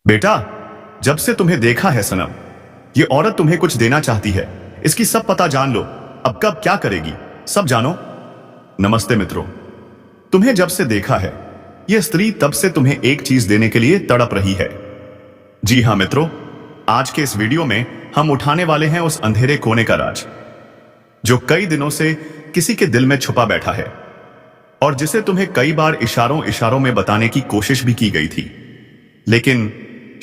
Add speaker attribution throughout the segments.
Speaker 1: बेटा, जब से तुम्हें देखा है सनम, ये औरत तुम्हें कुछ देना चाहती है। इसकी सब पता जान लो। अब कब क्या करेगी सब जानो। नमस्ते मित्रों, तुम्हें जब से देखा है, यह स्त्री तब से तुम्हें एक चीज देने के लिए तड़प रही है। जी हां मित्रों, आज के इस वीडियो में हम उठाने वाले हैं उस अंधेरे कोने का राज जो कई दिनों से किसी के दिल में छुपा बैठा है और जिसे तुम्हें कई बार इशारों इशारों में बताने की कोशिश भी की गई थी, लेकिन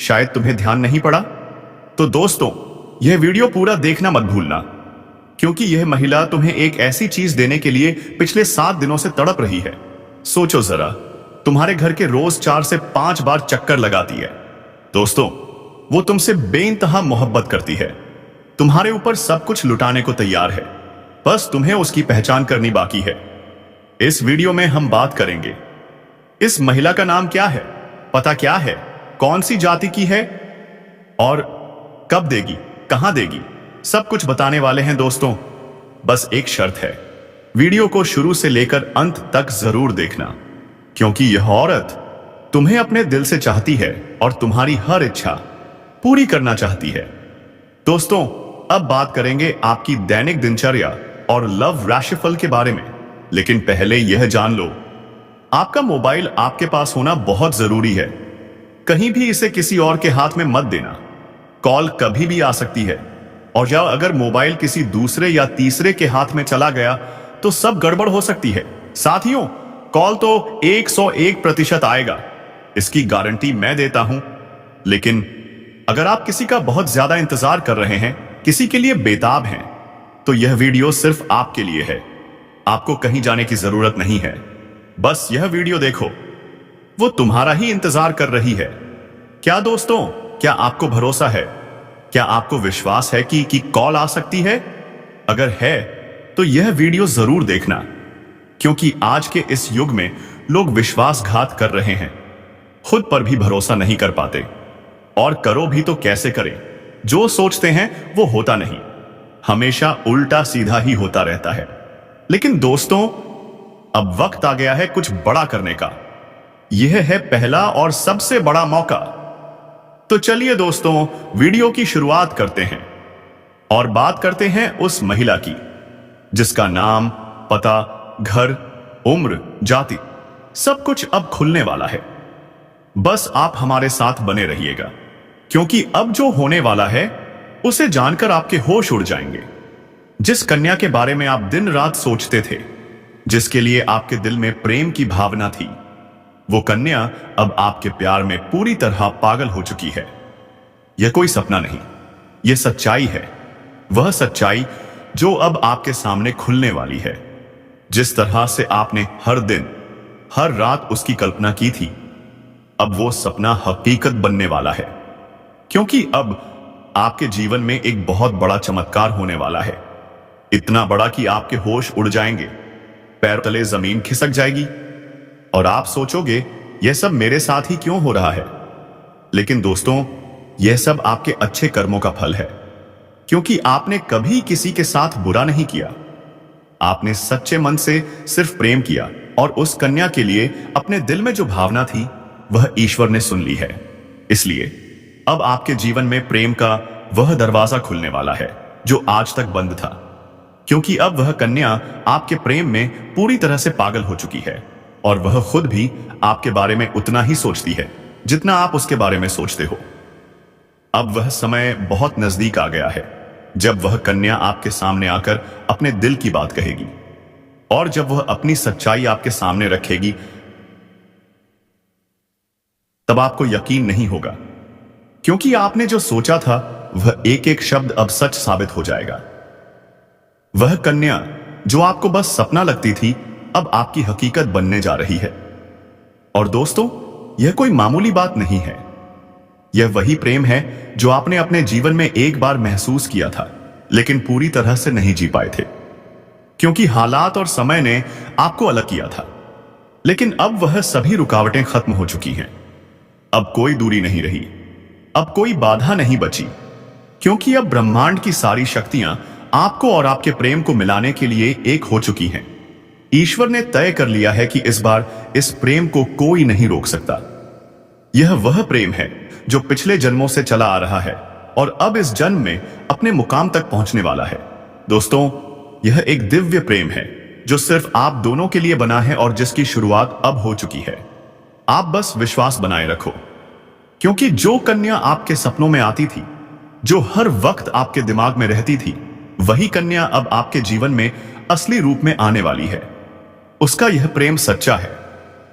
Speaker 1: शायद तुम्हें ध्यान नहीं पड़ा। तो दोस्तों, यह वीडियो पूरा देखना मत भूलना, क्योंकि यह महिला तुम्हें एक ऐसी चीज देने के लिए पिछले 7 दिनों से तड़प रही है। सोचो जरा, तुम्हारे घर के रोज 4 से 5 बार चक्कर लगाती है। दोस्तों, वो तुमसे बेइंतहा मोहब्बत करती है, तुम्हारे ऊपर सब कुछ लुटाने को तैयार है, बस तुम्हें उसकी पहचान करनी बाकी है। इस वीडियो में हम बात करेंगे इस महिला का नाम क्या है, पता क्या है, कौन सी जाति की है और कब देगी, कहां देगी, सब कुछ बताने वाले हैं दोस्तों। बस एक शर्त है, वीडियो को शुरू से लेकर अंत तक जरूर देखना, क्योंकि यह औरत तुम्हें अपने दिल से चाहती है और तुम्हारी हर इच्छा पूरी करना चाहती है। दोस्तों, अब बात करेंगे आपकी दैनिक दिनचर्या और लव राशिफल के बारे में, लेकिन पहले यह जान लो, आपका मोबाइल आपके पास होना बहुत जरूरी है। कहीं भी इसे किसी और के हाथ में मत देना। कॉल कभी भी आ सकती है, और या अगर मोबाइल किसी दूसरे या तीसरे के हाथ में चला गया तो सब गड़बड़ हो सकती है। साथियों, कॉल तो 101% आएगा, इसकी गारंटी मैं देता हूं। लेकिन अगर आप किसी का बहुत ज्यादा इंतजार कर रहे हैं, किसी के लिए बेताब हैं, तो यह वीडियो सिर्फ आपके लिए है। आपको कहीं जाने की जरूरत नहीं है, बस यह वीडियो देखो, वो तुम्हारा ही इंतजार कर रही है। क्या दोस्तों, क्या आपको भरोसा है, क्या आपको विश्वास है कि कॉल आ सकती है? अगर है तो यह वीडियो जरूर देखना, क्योंकि आज के इस युग में लोग विश्वासघात कर रहे हैं, खुद पर भी भरोसा नहीं कर पाते, और करो भी तो कैसे करें। जो सोचते हैं वो होता नहीं, हमेशा उल्टा सीधा ही होता रहता है। लेकिन दोस्तों, अब वक्त आ गया है कुछ बड़ा करने का। यह है पहला और सबसे बड़ा मौका। तो चलिए दोस्तों, वीडियो की शुरुआत करते हैं और बात करते हैं उस महिला की जिसका नाम, पता, घर, उम्र, जाति सब कुछ अब खुलने वाला है। बस आप हमारे साथ बने रहिएगा, क्योंकि अब जो होने वाला है उसे जानकर आपके होश उड़ जाएंगे। जिस कन्या के बारे में आप दिन रात सोचते थे, जिसके लिए आपके दिल में प्रेम की भावना थी, वो कन्या अब आपके प्यार में पूरी तरह पागल हो चुकी है। यह कोई सपना नहीं, यह सच्चाई है। वह सच्चाई जो अब आपके सामने खुलने वाली है। जिस तरह से आपने हर दिन, हर रात उसकी कल्पना की थी, अब वो सपना हकीकत बनने वाला है। क्योंकि अब आपके जीवन में एक बहुत बड़ा चमत्कार होने वाला है। इतना बड़ा कि आपके होश उड़ जाएंगे, पैर तले जमीन खिसक जाएगी और आप सोचोगे यह सब मेरे साथ ही क्यों हो रहा है। लेकिन दोस्तों, यह सब आपके अच्छे कर्मों का फल है, क्योंकि आपने कभी किसी के साथ बुरा नहीं किया। आपने सच्चे मन से सिर्फ प्रेम किया, और उस कन्या के लिए अपने दिल में जो भावना थी वह ईश्वर ने सुन ली है। इसलिए अब आपके जीवन में प्रेम का वह दरवाजा खुलने वाला है जो आज तक बंद था, क्योंकि अब वह कन्या आपके प्रेम में पूरी तरह से पागल हो चुकी है, और वह खुद भी आपके बारे में उतना ही सोचती है जितना आप उसके बारे में सोचते हो। अब वह समय बहुत नजदीक आ गया है जब वह कन्या आपके सामने आकर अपने दिल की बात कहेगी, और जब वह अपनी सच्चाई आपके सामने रखेगी, तब आपको यकीन नहीं होगा, क्योंकि आपने जो सोचा था वह एक एक शब्द अब सच साबित हो जाएगा। वह कन्या जो आपको बस सपना लगती थी, अब आपकी हकीकत बनने जा रही है। और दोस्तों, यह कोई मामूली बात नहीं है। यह वही प्रेम है जो आपने अपने जीवन में एक बार महसूस किया था, लेकिन पूरी तरह से नहीं जी पाए थे, क्योंकि हालात और समय ने आपको अलग किया था। लेकिन अब वह सभी रुकावटें खत्म हो चुकी हैं। अब कोई दूरी नहीं रही, अब कोई बाधा नहीं बची, क्योंकि अब ब्रह्मांड की सारी शक्तियां आपको और आपके प्रेम को मिलाने के लिए एक हो चुकी हैं। ईश्वर ने तय कर लिया है कि इस बार इस प्रेम को कोई नहीं रोक सकता। यह वह प्रेम है जो पिछले जन्मों से चला आ रहा है और अब इस जन्म में अपने मुकाम तक पहुंचने वाला है। दोस्तों, यह एक दिव्य प्रेम है जो सिर्फ आप दोनों के लिए बना है और जिसकी शुरुआत अब हो चुकी है। आप बस विश्वास बनाए रखो, क्योंकि जो कन्या आपके सपनों में आती थी, जो हर वक्त आपके दिमाग में रहती थी, वही कन्या अब आपके जीवन में असली रूप में आने वाली है। उसका यह प्रेम सच्चा है,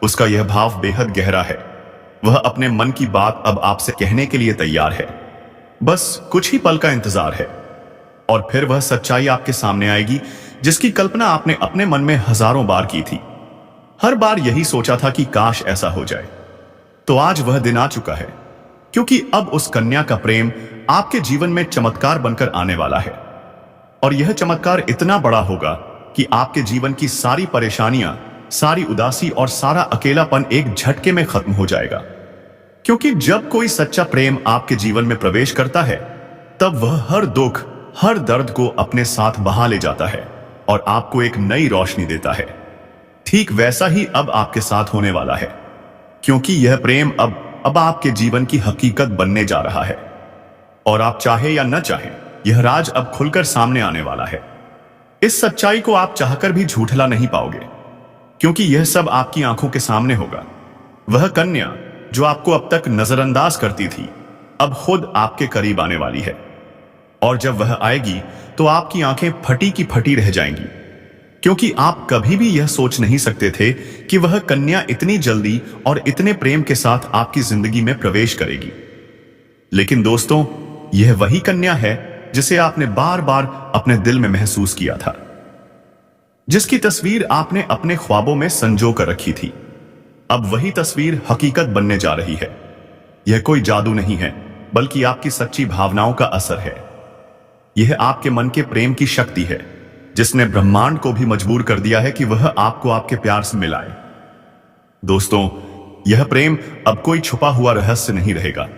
Speaker 1: उसका यह भाव बेहद गहरा है। वह अपने मन की बात अब आपसे कहने के लिए तैयार है। बस कुछ ही पल का इंतजार है और फिर वह सच्चाई आपके सामने आएगी जिसकी कल्पना आपने अपने मन में हजारों बार की थी। हर बार यही सोचा था कि काश ऐसा हो जाए। तो आज वह दिन आ चुका है, क्योंकि अब उस कन्या का प्रेम आपके जीवन में चमत्कार बनकर आने वाला है। और यह चमत्कार इतना बड़ा होगा कि आपके जीवन की सारी परेशानियां, सारी उदासी और सारा अकेलापन एक झटके में खत्म हो जाएगा। क्योंकि जब कोई सच्चा प्रेम आपके जीवन में प्रवेश करता है, तब वह हर दुख, हर दर्द को अपने साथ बहा ले जाता है और आपको एक नई रोशनी देता है। ठीक वैसा ही अब आपके साथ होने वाला है, क्योंकि यह प्रेम अब आपके जीवन की हकीकत बनने जा रहा है। और आप चाहे या न चाहे, यह राज अब खुलकर सामने आने वाला है। इस सच्चाई को आप चाहकर भी झूठला नहीं पाओगे, क्योंकि यह सब आपकी आंखों के सामने होगा। वह कन्या जो आपको अब तक नजरअंदाज करती थी, अब खुद आपके करीब आने वाली है। और जब वह आएगी तो आपकी आंखें फटी की फटी रह जाएंगी, क्योंकि आप कभी भी यह सोच नहीं सकते थे कि वह कन्या इतनी जल्दी और इतने प्रेम के साथ आपकी जिंदगी में प्रवेश करेगी। लेकिन दोस्तों, यह वही कन्या है जिसे आपने बार बार अपने दिल में महसूस किया था, जिसकी तस्वीर आपने अपने ख्वाबों में संजो कर रखी थी। अब वही तस्वीर हकीकत बनने जा रही है। यह कोई जादू नहीं है, बल्कि आपकी सच्ची भावनाओं का असर है। यह आपके मन के प्रेम की शक्ति है, जिसने ब्रह्मांड को भी मजबूर कर दिया है कि वह आपको आपके प्यार से मिलाए। दोस्तों, यह प्रेम अब कोई छुपा हुआ रहस्य नहीं रहेगा,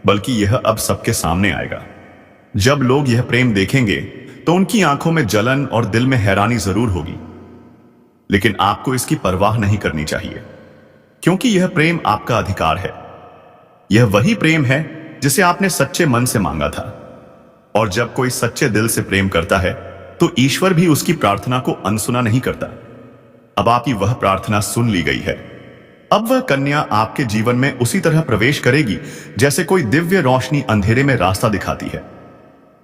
Speaker 1: बल्कि यह अब सबके सामने आएगा। जब लोग यह प्रेम देखेंगे तो उनकी आंखों में जलन और दिल में हैरानी जरूर होगी, लेकिन आपको इसकी परवाह नहीं करनी चाहिए, क्योंकि यह प्रेम आपका अधिकार है। यह वही प्रेम है जिसे आपने सच्चे मन से मांगा था। और जब कोई सच्चे दिल से प्रेम करता है तो ईश्वर भी उसकी प्रार्थना को अनसुना नहीं करता। अब आपकी वह प्रार्थना सुन ली गई है। अब वह कन्या आपके जीवन में उसी तरह प्रवेश करेगी जैसे कोई दिव्य रोशनी अंधेरे में रास्ता दिखाती है।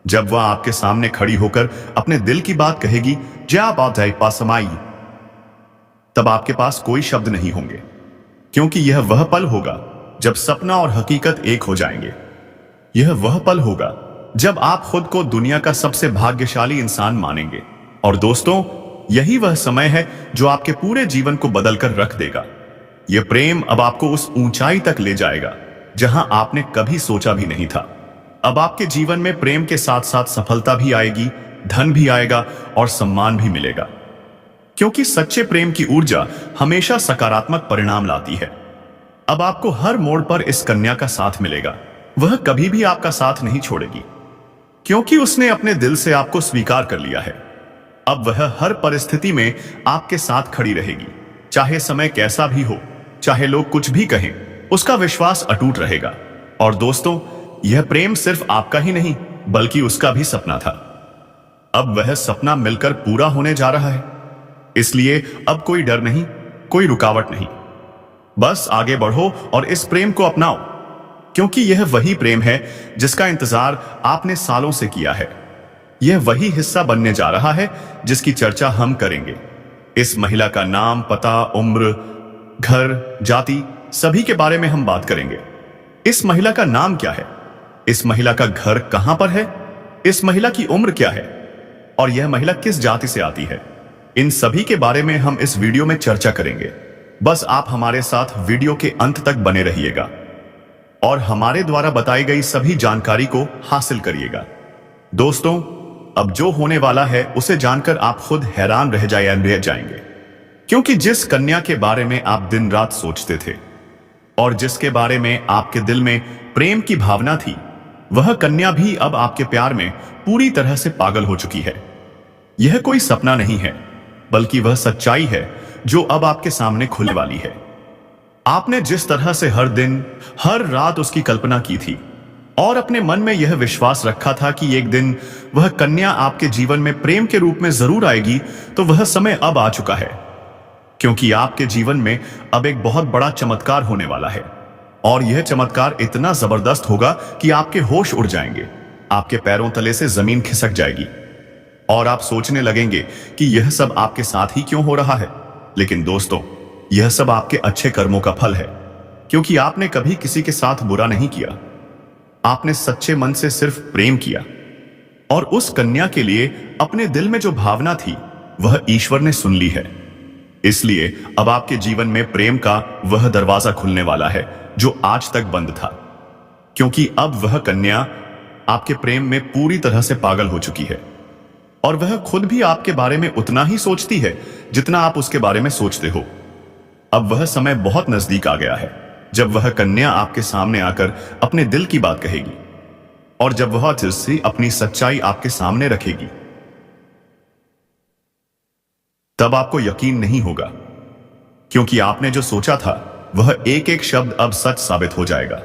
Speaker 1: जब वह आपके सामने खड़ी होकर अपने दिल की बात कहेगी, "जा बात है पासमाई", तब आपके पास कोई शब्द नहीं होंगे, क्योंकि यह वह पल होगा जब सपना और हकीकत एक हो जाएंगे। यह वह पल होगा जब आप खुद को दुनिया का सबसे भाग्यशाली इंसान मानेंगे। और दोस्तों, यही वह समय है जो आपके पूरे जीवन को बदलकर रख देगा। यह प्रेम अब आपको उस ऊंचाई तक ले जाएगा जहां आपने कभी सोचा भी नहीं था। अब आपके जीवन में प्रेम के साथ साथ सफलता भी आएगी, धन भी आएगा और सम्मान भी मिलेगा, क्योंकि सच्चे प्रेम की ऊर्जा हमेशा सकारात्मक परिणाम लाती है। अब आपको हर मोड़ पर इस कन्या का साथ मिलेगा। वह कभी भी आपका साथ नहीं छोड़ेगी, क्योंकि उसने अपने दिल से आपको स्वीकार कर लिया है। अब वह हर परिस्थिति में आपके साथ खड़ी रहेगी, चाहे समय कैसा भी हो, चाहे लोग कुछ भी कहें, उसका विश्वास अटूट रहेगा। और दोस्तों, यह प्रेम सिर्फ आपका ही नहीं, बल्कि उसका भी सपना था। अब वह सपना मिलकर पूरा होने जा रहा है, इसलिए अब कोई डर नहीं, कोई रुकावट नहीं। बस आगे बढ़ो और इस प्रेम को अपनाओ, क्योंकि यह वही प्रेम है जिसका इंतजार आपने सालों से किया है। यह वही हिस्सा बनने जा रहा है जिसकी चर्चा हम करेंगे। इस महिला का नाम, पता, उम्र, घर, जाति, सभी के बारे में हम बात करेंगे। इस महिला का नाम क्या है? इस महिला का घर कहां पर है? इस महिला की उम्र क्या है? और यह महिला किस जाति से आती है? इन सभी के बारे में हम इस वीडियो में चर्चा करेंगे। बस आप हमारे साथ वीडियो के अंत तक बने रहिएगा और हमारे द्वारा बताई गई सभी जानकारी को हासिल करिएगा। दोस्तों, अब जो होने वाला है उसे जानकर आप खुद हैरान रह जाएंगे, क्योंकि जिस कन्या के बारे में आप दिन रात सोचते थे और जिसके बारे में आपके दिल में प्रेम की भावना थी, वह कन्या भी अब आपके प्यार में पूरी तरह से पागल हो चुकी है। यह कोई सपना नहीं है, बल्कि वह सच्चाई है जो अब आपके सामने खुलने वाली है। आपने जिस तरह से हर दिन हर रात उसकी कल्पना की थी और अपने मन में यह विश्वास रखा था कि एक दिन वह कन्या आपके जीवन में प्रेम के रूप में जरूर आएगी, तो वह समय अब आ चुका है। क्योंकि आपके जीवन में अब एक बहुत बड़ा चमत्कार होने वाला है और यह चमत्कार इतना जबरदस्त होगा कि आपके होश उड़ जाएंगे, आपके पैरों तले से जमीन खिसक जाएगी और आप सोचने लगेंगे कि यह सब आपके साथ ही क्यों हो रहा है। लेकिन दोस्तों, यह सब आपके अच्छे कर्मों का फल है, क्योंकि आपने कभी किसी के साथ बुरा नहीं किया। आपने सच्चे मन से सिर्फ प्रेम किया और उस कन्या के लिए अपने दिल में जो भावना थी वह ईश्वर ने सुन ली है। इसलिए अब आपके जीवन में प्रेम का वह दरवाजा खुलने वाला है जो आज तक बंद था, क्योंकि अब वह कन्या आपके प्रेम में पूरी तरह से पागल हो चुकी है और वह खुद भी आपके बारे में उतना ही सोचती है जितना आप उसके बारे में सोचते हो। अब वह समय बहुत नजदीक आ गया है जब वह कन्या आपके सामने आकर अपने दिल की बात कहेगी और जब वह से अपनी सच्चाई आपके सामने रखेगी, तब आपको यकीन नहीं होगा, क्योंकि आपने जो सोचा था वह एक एक शब्द अब सच साबित हो जाएगा।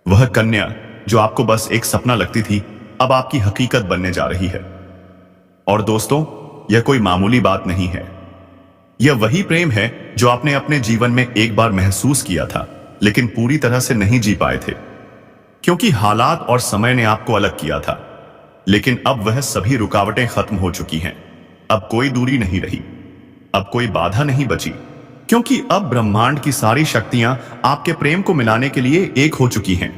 Speaker 1: वह कन्या जो आपको बस एक सपना लगती थी, अब आपकी हकीकत बनने जा रही है। और दोस्तों, यह कोई मामूली बात नहीं है। यह वही प्रेम है जो आपने अपने जीवन में एक बार महसूस किया था, लेकिन पूरी तरह से नहीं जी पाए थे, क्योंकि हालात और समय ने आपको अलग किया था। लेकिन अब वह सभी रुकावटें खत्म हो चुकी हैं। अब कोई दूरी नहीं रही, अब कोई बाधा नहीं बची, क्योंकि अब ब्रह्मांड की सारी शक्तियां आपके प्रेम को मिलाने के लिए एक हो चुकी हैं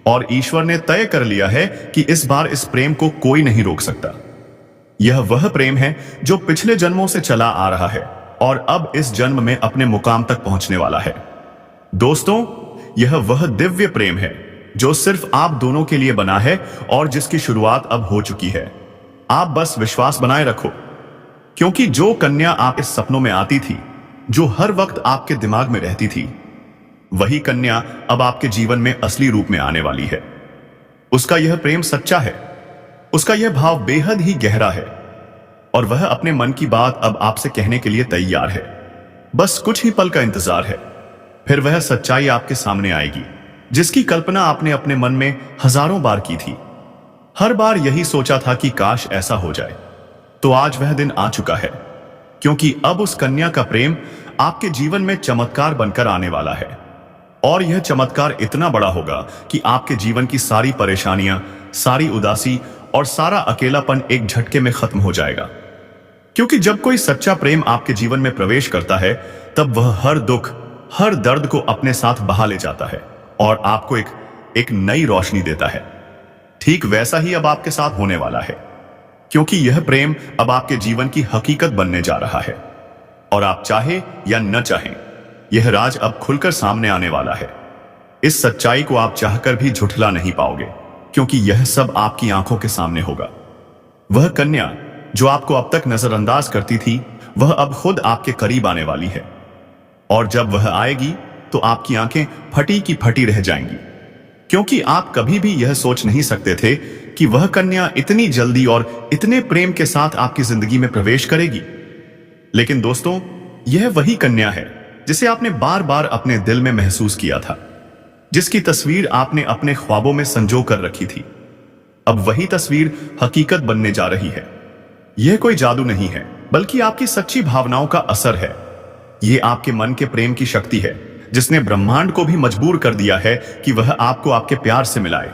Speaker 1: और ईश्वर ने तय कर लिया है कि इस बार इस प्रेम को कोई नहीं रोक सकता। यह वह प्रेम है जो पिछले जन्मों से चला आ रहा है और अब इस जन्म में अपने मुकाम तक पहुंचने वाला है। दोस्तों, यह वह दिव्य प्रेम है जो सिर्फ आप दोनों के लिए बना है और जिसकी शुरुआत अब हो चुकी है। आप बस विश्वास बनाए रखो, क्योंकि जो कन्या आपके सपनों में आती थी, जो हर वक्त आपके दिमाग में रहती थी, वही कन्या अब आपके जीवन में असली रूप में आने वाली है। उसका यह प्रेम सच्चा है, उसका यह भाव बेहद ही गहरा है और वह अपने मन की बात अब आपसे कहने के लिए तैयार है। बस कुछ ही पल का इंतजार है, फिर वह सच्चाई आपके सामने आएगी जिसकी कल्पना आपने अपने मन में हजारों बार की थी। हर बार यही सोचा था कि काश ऐसा हो जाए। तो आज वह दिन आ चुका है, क्योंकि अब उस कन्या का प्रेम आपके जीवन में चमत्कार बनकर आने वाला है और यह चमत्कार इतना बड़ा होगा कि आपके जीवन की सारी परेशानियां, सारी उदासी और सारा अकेलापन एक झटके में खत्म हो जाएगा। क्योंकि जब कोई सच्चा प्रेम आपके जीवन में प्रवेश करता है, तब वह हर दुख, हर दर्द को अपने साथ बहा ले जाता है और आपको एक नई रोशनी देता है। ठीक वैसा ही अब आपके साथ होने वाला है, क्योंकि यह प्रेम अब आपके जीवन की हकीकत बनने जा रहा है और आप चाहे या न चाहें, यह राज अब खुलकर सामने आने वाला है। इस सच्चाई को आप चाहकर भी झुठला नहीं पाओगे, क्योंकि यह सब आपकी आंखों के सामने होगा। वह कन्या जो आपको अब तक नजरअंदाज करती थी, वह अब खुद आपके करीब आने वाली है और जब वह आएगी तो आपकी आंखें फटी की फटी रह जाएंगी, क्योंकि आप कभी भी यह सोच नहीं सकते थे कि वह कन्या इतनी जल्दी और इतने प्रेम के साथ आपकी जिंदगी में प्रवेश करेगी। लेकिन दोस्तों, यह वही कन्या है जिसे आपने बार बार अपने दिल में महसूस किया था, जिसकी तस्वीर आपने अपने ख्वाबों में संजो कर रखी थी। अब वही तस्वीर हकीकत बनने जा रही है। यह कोई जादू नहीं है, बल्कि आपकी सच्ची भावनाओं का असर है। यह आपके मन के प्रेम की शक्ति है, जिसने ब्रह्मांड को भी मजबूर कर दिया है कि वह आपको आपके प्यार से मिलाए।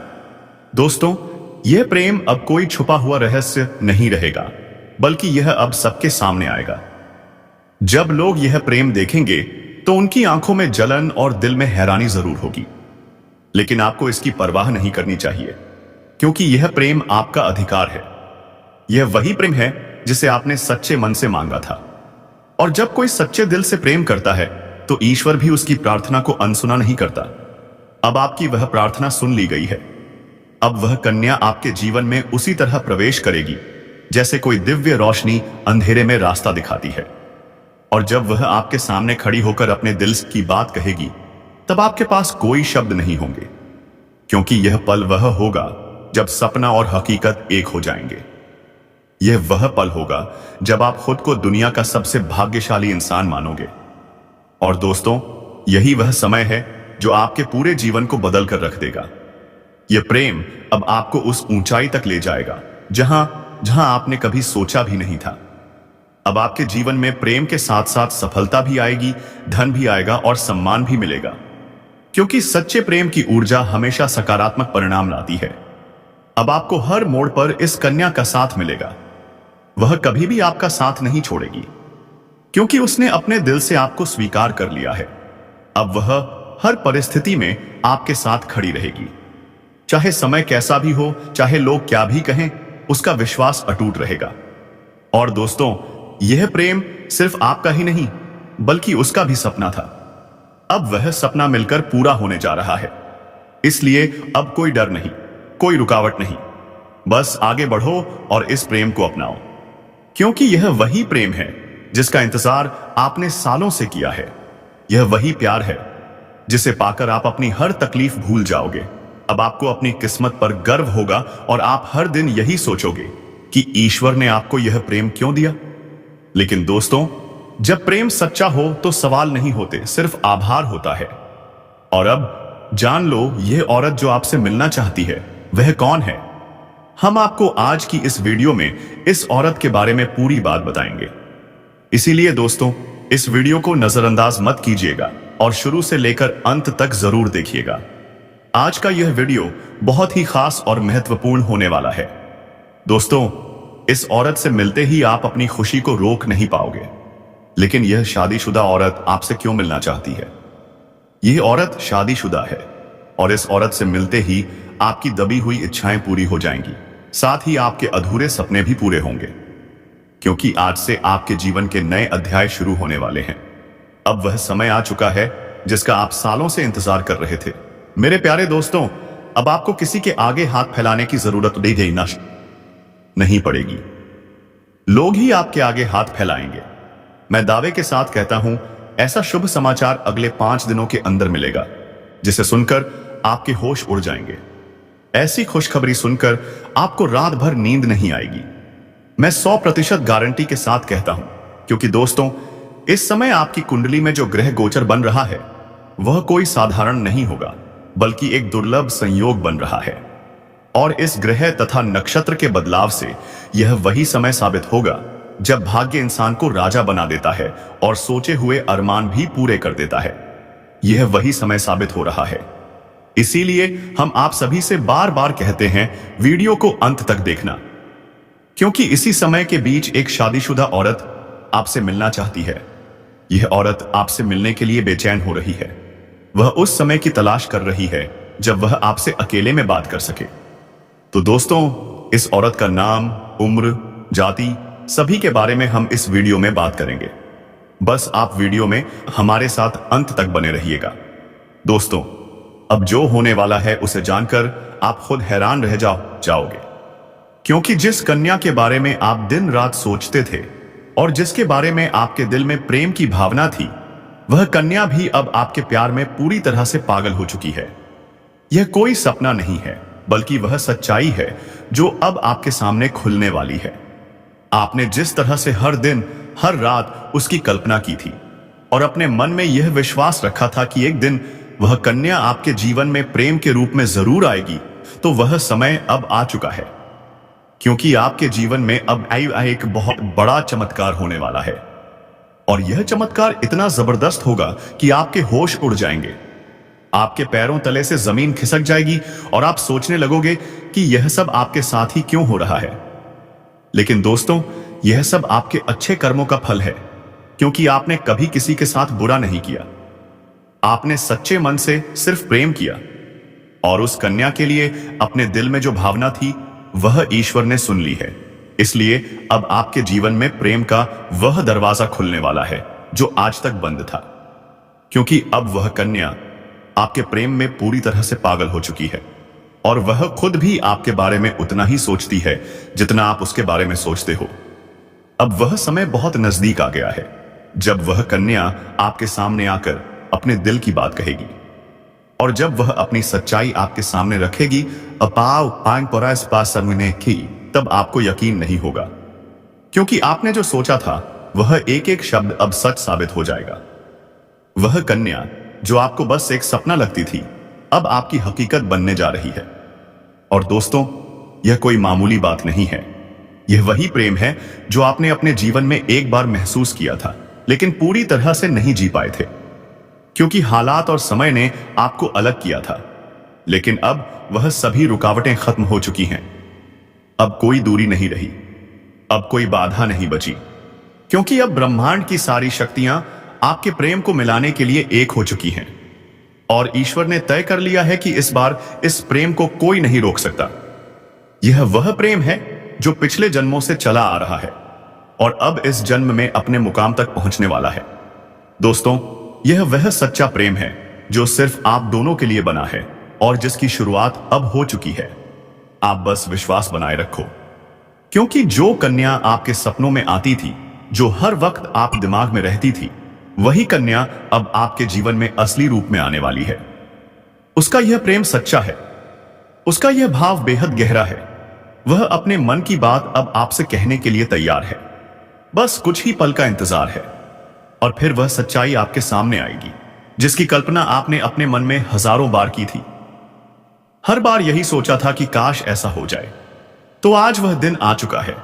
Speaker 1: दोस्तों, यह प्रेम अब कोई छुपा हुआ रहस्य नहीं रहेगा, बल्कि यह अब सबके सामने आएगा। जब लोग यह प्रेम देखेंगे तो उनकी आंखों में जलन और दिल में हैरानी जरूर होगी, लेकिन आपको इसकी परवाह नहीं करनी चाहिए, क्योंकि यह प्रेम आपका अधिकार है। यह वही प्रेम है जिसे आपने सच्चे मन से मांगा था। और जब कोई सच्चे दिल से प्रेम करता है तो ईश्वर भी उसकी प्रार्थना को अनसुना नहीं करता। अब आपकी वह प्रार्थना सुन ली गई है। अब वह कन्या आपके जीवन में उसी तरह प्रवेश करेगी जैसे कोई दिव्य रोशनी अंधेरे में रास्ता दिखाती है। और जब वह आपके सामने खड़ी होकर अपने दिल की बात कहेगी, तब आपके पास कोई शब्द नहीं होंगे, क्योंकि यह पल वह होगा जब सपना और हकीकत एक हो जाएंगे। यह वह पल होगा जब आप खुद को दुनिया का सबसे भाग्यशाली इंसान मानोगे। और दोस्तों, यही वह समय है जो आपके पूरे जीवन को बदल कर रख देगा। यह प्रेम अब आपको उस ऊंचाई तक ले जाएगा जहां जहां आपने कभी सोचा भी नहीं था। अब आपके जीवन में प्रेम के साथ साथ सफलता भी आएगी, धन भी आएगा और सम्मान भी मिलेगा, क्योंकि सच्चे प्रेम की ऊर्जा हमेशा सकारात्मक परिणाम लाती है। अब आपको हर मोड़ पर इस कन्या का साथ मिलेगा। वह कभी भी आपका साथ नहीं छोड़ेगी, क्योंकि उसने अपने दिल से आपको स्वीकार कर लिया है। अब वह हर परिस्थिति में आपके साथ खड़ी रहेगी, चाहे समय कैसा भी हो, चाहे लोग क्या भी कहें, उसका विश्वास अटूट रहेगा। और दोस्तों, यह प्रेम सिर्फ आपका ही नहीं बल्कि उसका भी सपना था। अब वह सपना मिलकर पूरा होने जा रहा है, इसलिए अब कोई डर नहीं, कोई रुकावट नहीं। बस आगे बढ़ो और इस प्रेम को अपनाओ, क्योंकि यह वही प्रेम है जिसका इंतजार आपने सालों से किया है। यह वही प्यार है जिसे पाकर आप अपनी हर तकलीफ भूल जाओगे। अब आपको अपनी किस्मत पर गर्व होगा और आप हर दिन यही सोचोगे कि ईश्वर ने आपको यह प्रेम क्यों दिया। लेकिन दोस्तों, जब प्रेम सच्चा हो तो सवाल नहीं होते, सिर्फ आभार होता है। और अब जान लो, यह औरत जो आपसे मिलना चाहती है वह कौन है। हम आपको आज की इस वीडियो में इस औरत के बारे में पूरी बात बताएंगे। इसीलिए दोस्तों, इस वीडियो को नजरअंदाज मत कीजिएगा और शुरू से लेकर अंत तक जरूर देखिएगा। आज का यह वीडियो बहुत ही खास और महत्वपूर्ण होने वाला है। दोस्तों, इस औरत से मिलते ही आप अपनी खुशी को रोक नहीं पाओगे। लेकिन यह शादीशुदा औरत आपसे क्यों मिलना चाहती है? यह औरत शादीशुदा है और इस औरत से मिलते ही आपकी दबी हुई इच्छाएं पूरी हो जाएंगी, साथ ही आपके अधूरे सपने भी पूरे होंगे, क्योंकि आज से आपके जीवन के नए अध्याय शुरू होने वाले हैं। अब वह समय आ चुका है जिसका आप सालों से इंतजार कर रहे थे। मेरे प्यारे दोस्तों, अब आपको किसी के आगे हाथ फैलाने की जरूरत नहीं पड़ेगी। लोग ही आपके आगे हाथ फैलाएंगे। मैं दावे के साथ कहता हूं, ऐसा शुभ समाचार अगले 5 दिनों के अंदर मिलेगा जिसे सुनकर आपके होश उड़ जाएंगे। ऐसी खुशखबरी सुनकर आपको रात भर नींद नहीं आएगी। मैं 100% गारंटी के साथ कहता हूं, क्योंकि दोस्तों, इस समय आपकी कुंडली में जो ग्रह गोचर बन रहा है वह कोई साधारण नहीं होगा, बल्कि एक दुर्लभ संयोग बन रहा है। और इस ग्रह तथा नक्षत्र के बदलाव से यह वही समय साबित होगा जब भाग्य इंसान को राजा बना देता है और सोचे हुए अरमान भी पूरे कर देता है। यह वही समय साबित हो रहा है। इसीलिए हम आप सभी से बार बार कहते हैं, वीडियो को अंत तक देखना, क्योंकि इसी समय के बीच एक शादीशुदा औरत आपसे मिलना चाहती है। यह औरत आपसे मिलने के लिए बेचैन हो रही है। वह उस समय की तलाश कर रही है जब वह आपसे अकेले में बात कर सके। तो दोस्तों, इस औरत का नाम, उम्र, जाति, सभी के बारे में हम इस वीडियो में बात करेंगे। बस आप वीडियो में हमारे साथ अंत तक बने रहिएगा। दोस्तों, अब जो होने वाला है उसे जानकर आप खुद हैरान रह जाओगे, क्योंकि जिस कन्या के बारे में आप दिन रात सोचते थे और जिसके बारे में आपके दिल में प्रेम की भावना थी, वह कन्या भी अब आपके प्यार में पूरी तरह से पागल हो चुकी है। यह कोई सपना नहीं है, बल्कि वह सच्चाई है जो अब आपके सामने खुलने वाली है। आपने जिस तरह से हर दिन हर रात उसकी कल्पना की थी और अपने मन में यह विश्वास रखा था कि एक दिन वह कन्या आपके जीवन में प्रेम के रूप में जरूर आएगी, तो वह समय अब आ चुका है, क्योंकि आपके जीवन में अब एक बहुत बड़ा चमत्कार होने वाला है। और यह चमत्कार इतना जबरदस्त होगा कि आपके होश उड़ जाएंगे, आपके पैरों तले से जमीन खिसक जाएगी और आप सोचने लगोगे कि यह सब आपके साथ ही क्यों हो रहा है। लेकिन दोस्तों, यह सब आपके अच्छे कर्मों का फल है, क्योंकि आपने कभी किसी के साथ बुरा नहीं किया। आपने सच्चे मन से सिर्फ प्रेम किया और उस कन्या के लिए अपने दिल में जो भावना थी वह ईश्वर ने सुन ली है। इसलिए अब आपके जीवन में प्रेम का वह दरवाजा खुलने वाला है जो आज तक बंद था, क्योंकि अब वह कन्या आपके प्रेम में पूरी तरह से पागल हो चुकी है और वह खुद भी आपके बारे में उतना ही सोचती है जितना आप उसके बारे में सोचते हो। अब वह समय बहुत नजदीक आ गया है जब वह कन्या आपके सामने आकर अपने दिल की बात कहेगी, और जब वह अपनी सच्चाई आपके सामने रखेगी, तब आपको यकीन नहीं होगा, क्योंकि आपने जो सोचा था वह एक एक शब्द अब सच साबित हो जाएगा। वह कन्या जो आपको बस एक सपना लगती थी, अब आपकी हकीकत बनने जा रही है। और दोस्तों, यह कोई मामूली बात नहीं है। यह वही प्रेम है जो आपने अपने जीवन में एक बार महसूस किया था, लेकिन पूरी तरह से नहीं जी पाए थे, क्योंकि हालात और समय ने आपको अलग किया था। लेकिन अब वह सभी रुकावटें खत्म हो चुकी हैं। अब कोई दूरी नहीं रही, अब कोई बाधा नहीं बची, क्योंकि अब ब्रह्मांड की सारी शक्तियां आपके प्रेम को मिलाने के लिए एक हो चुकी हैं। और ईश्वर ने तय कर लिया है कि इस बार इस प्रेम को कोई नहीं रोक सकता। यह वह प्रेम है जो पिछले जन्मों से चला आ रहा है और अब इस जन्म में अपने मुकाम तक पहुंचने वाला है। दोस्तों, यह वह सच्चा प्रेम है जो सिर्फ आप दोनों के लिए बना है और जिसकी शुरुआत अब हो चुकी है। आप बस विश्वास बनाए रखो, क्योंकि जो कन्या आपके सपनों में आती थी, जो हर वक्त आप दिमाग में रहती थी, वही कन्या अब आपके जीवन में असली रूप में आने वाली है। उसका यह प्रेम सच्चा है, उसका यह भाव बेहद गहरा है। वह अपने मन की बात अब आपसे कहने के लिए तैयार है। बस कुछ ही पल का इंतजार है और फिर वह सच्चाई आपके सामने आएगी, जिसकी कल्पना आपने अपने मन में हजारों बार की थी। हर बार यही सोचा था कि काश ऐसा हो जाए। तो आज वह दिन आ चुका है,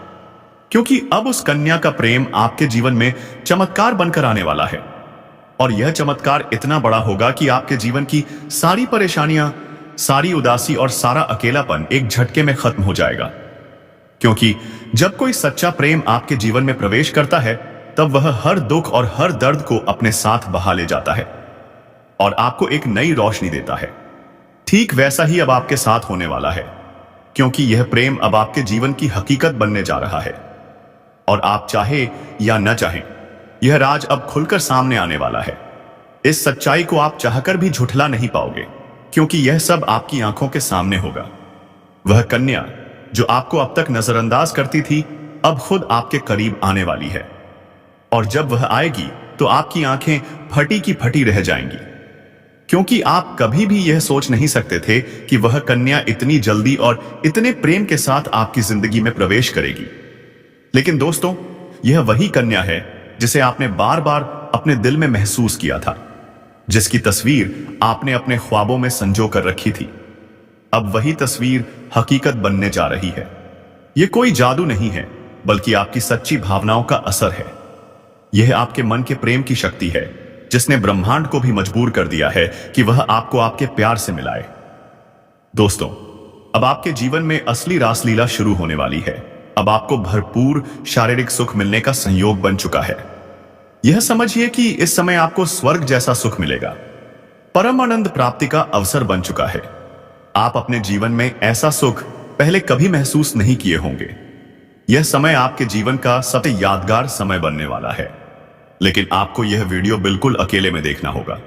Speaker 1: क्योंकि अब उस कन्या का प्रेम आपके जीवन में चमत्कार बनकर आने वाला है। और यह चमत्कार इतना बड़ा होगा कि आपके जीवन की सारी परेशानियां, सारी उदासी और सारा अकेलापन एक झटके में खत्म हो जाएगा। क्योंकि जब कोई सच्चा प्रेम आपके जीवन में प्रवेश करता है, तब वह हर दुख और हर दर्द को अपने साथ बहा ले जाता है और आपको एक नई रोशनी देता है। ठीक वैसा ही अब आपके साथ होने वाला है, क्योंकि यह प्रेम अब आपके जीवन की हकीकत बनने जा रहा है। और आप चाहे या न चाहें, यह राज अब खुलकर सामने आने वाला है। इस सच्चाई को आप चाहकर भी झुठला नहीं पाओगे, क्योंकि यह सब आपकी आंखों के सामने होगा। वह कन्या जो आपको अब तक नजरअंदाज करती थी, अब खुद आपके करीब आने वाली है। और जब वह आएगी तो आपकी आंखें फटी की फटी रह जाएंगी, क्योंकि आप कभी भी यह सोच नहीं सकते थे कि वह कन्या इतनी जल्दी और इतने प्रेम के साथ आपकी जिंदगी में प्रवेश करेगी। लेकिन दोस्तों, यह वही कन्या है जिसे आपने बार बार अपने दिल में महसूस किया था, जिसकी तस्वीर आपने अपने ख्वाबों में संजो कर रखी थी। अब वही तस्वीर हकीकत बनने जा रही है। यह कोई जादू नहीं है, बल्कि आपकी सच्ची भावनाओं का असर है। यह आपके मन के प्रेम की शक्ति है, जिसने ब्रह्मांड को भी मजबूर कर दिया है कि वह आपको आपके प्यार से मिलाए। दोस्तों, अब आपके जीवन में असली रासलीला शुरू होने वाली है। अब आपको भरपूर शारीरिक सुख मिलने का संयोग बन चुका है। यह समझिए कि इस समय आपको स्वर्ग जैसा सुख मिलेगा। परम आनंद प्राप्ति का अवसर बन चुका है। आप अपने जीवन में ऐसा सुख पहले कभी महसूस नहीं किए होंगे। यह समय आपके जीवन का सबसे यादगार समय बनने वाला है। लेकिन आपको यह वीडियो बिल्कुल अकेले में देखना होगा,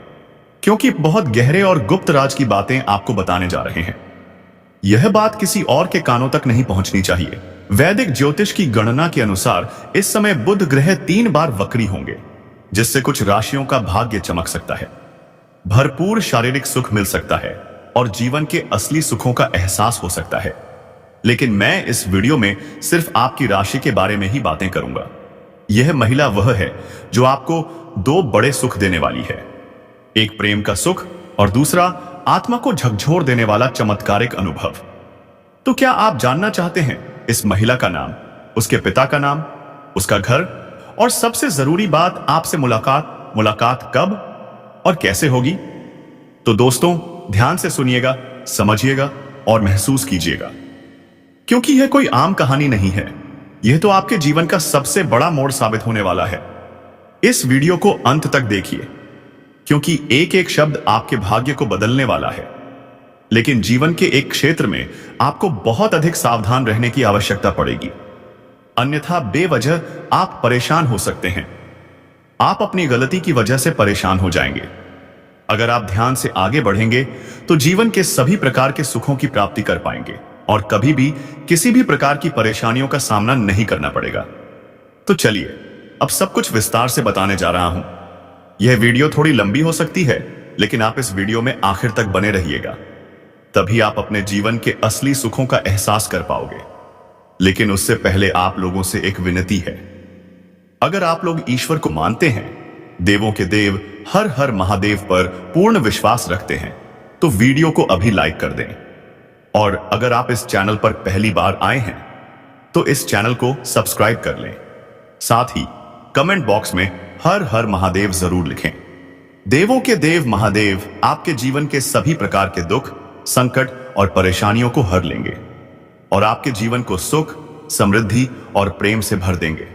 Speaker 1: क्योंकि बहुत गहरे और गुप्त राज की बातें आपको बताने जा रहे हैं। यह बात किसी और के कानों तक नहीं पहुंचनी चाहिए। वैदिक ज्योतिष की गणना के अनुसार इस समय बुध ग्रह 3 बार वक्री होंगे, जिससे कुछ राशियों का भाग्य चमक सकता है, भरपूर शारीरिक सुख मिल सकता है और जीवन के असली सुखों का एहसास हो सकता है। लेकिन मैं इस वीडियो में सिर्फ आपकी राशि के बारे में ही बातें करूंगा। यह महिला वह है जो आपको 2 बड़े सुख देने वाली है, एक प्रेम का सुख और दूसरा आत्मा को झकझोर देने वाला चमत्कारिक अनुभव। तो क्या आप जानना चाहते हैं इस महिला का नाम, उसके पिता का नाम, उसका घर और सबसे जरूरी बात, आपसे मुलाकात कब और कैसे होगी? तो दोस्तों, ध्यान से सुनिएगा, समझिएगा और महसूस कीजिएगा, क्योंकि यह कोई आम कहानी नहीं है। यह तो आपके जीवन का सबसे बड़ा मोड़ साबित होने वाला है। इस वीडियो को अंत तक देखिए, क्योंकि एक एक शब्द आपके भाग्य को बदलने वाला है। लेकिन जीवन के एक क्षेत्र में आपको बहुत अधिक सावधान रहने की आवश्यकता पड़ेगी, अन्यथा बेवजह आप परेशान हो सकते हैं। आप अपनी गलती की वजह से परेशान हो जाएंगे। अगर आप ध्यान से आगे बढ़ेंगे तो जीवन के सभी प्रकार के सुखों की प्राप्ति कर पाएंगे और कभी भी किसी भी प्रकार की परेशानियों का सामना नहीं करना पड़ेगा। तो चलिए अब सब कुछ विस्तार से बताने जा रहा हूं। यह वीडियो थोड़ी लंबी हो सकती है, लेकिन आप इस वीडियो में आखिर तक बने रहिएगा, तभी आप अपने जीवन के असली सुखों का एहसास कर पाओगे। लेकिन उससे पहले आप लोगों से एक विनती है। अगर आप लोग ईश्वर को मानते हैं देवों के देव हर हर महादेव पर पूर्ण विश्वास रखते हैं तो वीडियो को अभी लाइक कर दें। और अगर आप इस चैनल पर पहली बार आए हैं तो इस चैनल को सब्सक्राइब कर लें। साथ ही कमेंट बॉक्स में हर हर महादेव जरूर लिखें। देवों के देव महादेव आपके जीवन के सभी प्रकार के दुख, संकट और परेशानियों को हर लेंगे और आपके जीवन को सुख, समृद्धि और प्रेम से भर देंगे।